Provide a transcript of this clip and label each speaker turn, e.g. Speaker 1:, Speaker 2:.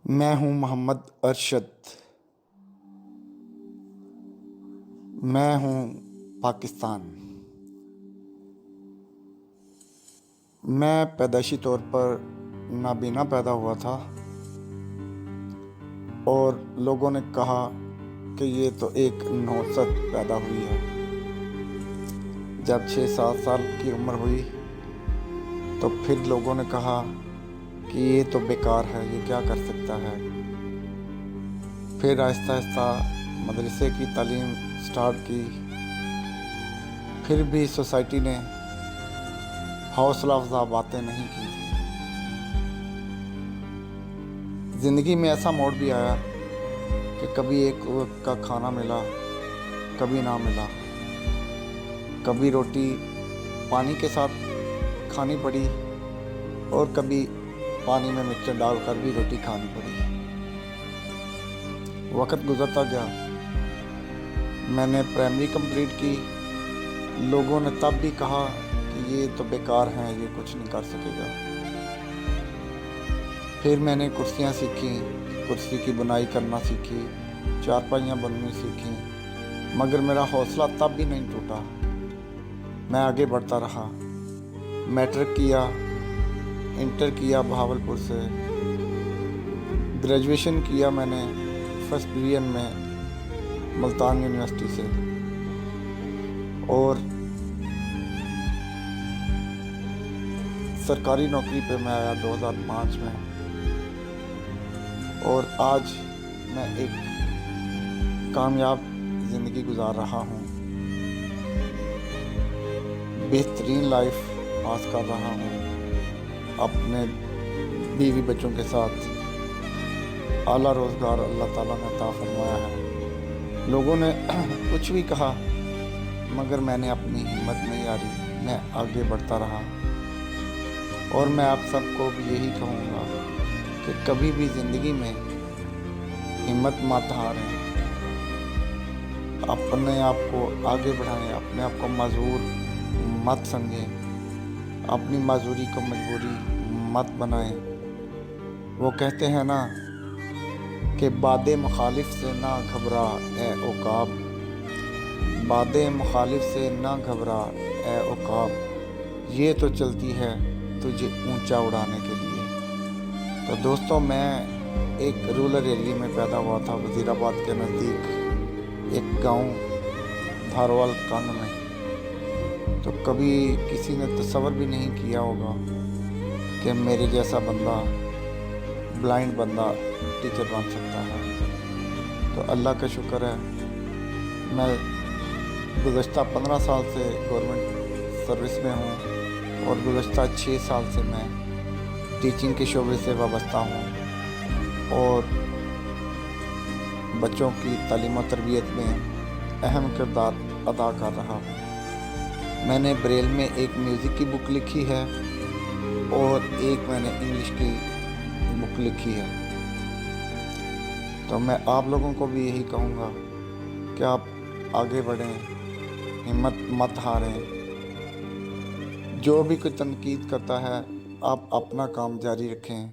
Speaker 1: میں ہوں محمد ارشد۔ میں ہوں پاکستان۔ میں پیدائشی طور پر نابینا پیدا ہوا تھا اور لوگوں نے کہا کہ یہ تو ایک نوست پیدا ہوئی ہے۔ جب 6-7 سال کی عمر ہوئی تو پھر لوگوں نے کہا کہ یہ تو بیکار ہے، یہ کیا کر سکتا ہے۔ پھر آہستہ آہستہ مدرسے کی تعلیم سٹارٹ کی، پھر بھی سوسائٹی نے حوصلہ افزا باتیں نہیں کی تھی۔ زندگی میں ایسا موڑ بھی آیا کہ کبھی ایک وقت کا کھانا ملا، کبھی نہ ملا، کبھی روٹی پانی کے ساتھ کھانی پڑی اور کبھی پانی میں مرچیں ڈال کر بھی روٹی کھانی پڑی۔ وقت گزرتا گیا، میں نے پرائمری کمپلیٹ کی۔ لوگوں نے تب بھی کہا کہ یہ تو بیکار ہیں، یہ کچھ نہیں کر سکے گا۔ پھر میں نے کرسیاں سیکھیں، کرسی کی بنائی کرنا سیکھی، چارپائیاں بننی سیکھیں، مگر میرا حوصلہ تب بھی نہیں ٹوٹا۔ میں آگے بڑھتا رہا، میٹرک کیا، انٹر کیا بہاولپور سے، گریجویشن کیا میں نے فرسٹ ڈویژن میں ملتان یونیورسٹی سے، اور سرکاری نوکری پہ میں آیا 2005 میں، اور آج میں ایک کامیاب زندگی گزار رہا ہوں، بہترین لائف پاس کر رہا ہوں اپنے بیوی بچوں کے ساتھ۔ اعلیٰ روزگار اللہ تعالیٰ نے عطا فرمایا ہے۔ لوگوں نے کچھ بھی کہا مگر میں نے اپنی ہمت نہیں ہاری، میں آگے بڑھتا رہا۔ اور میں آپ سب کو بھی یہی کہوں گا کہ کبھی بھی زندگی میں ہمت مت ہاریں، اپنے آپ کو آگے بڑھائیں، اپنے آپ کو معذور مت سمجھیں، اپنی معذوری کو مجبوری مت بنائیں۔ وہ کہتے ہیں نا کہ باد مخالف سے نہ گھبرا اے عقاب، باد مخالف سے نہ گھبرا اے عقاب، یہ تو چلتی ہے تجھے اونچا اڑانے کے لیے۔ تو دوستوں، میں ایک رورل ایریے میں پیدا ہوا تھا، وزیر آباد کے نزدیک ایک گاؤں دھاروال کنڈ میں۔ تو کبھی کسی نے تصور بھی نہیں کیا ہوگا کہ میرے جیسا بندہ، بلائنڈ بندہ ٹیچر بن سکتا ہے۔ تو اللہ کا شکر ہے، میں گزشتہ 15 سال سے گورنمنٹ سروس میں ہوں، اور گزشتہ 6 سال سے میں ٹیچنگ کے شعبے سے وابستہ ہوں، اور بچوں کی تعلیم و تربیت میں اہم کردار ادا کر رہا ہوں۔ میں نے بریل میں ایک میوزک کی بک لکھی ہے اور ایک میں نے انگلش کی بک لکھی ہے۔ تو میں آپ لوگوں کو بھی یہی کہوں گا کہ آپ آگے بڑھیں، ہمت مت ہاریں۔ جو بھی کوئی تنقید کرتا ہے، آپ اپنا کام جاری رکھیں۔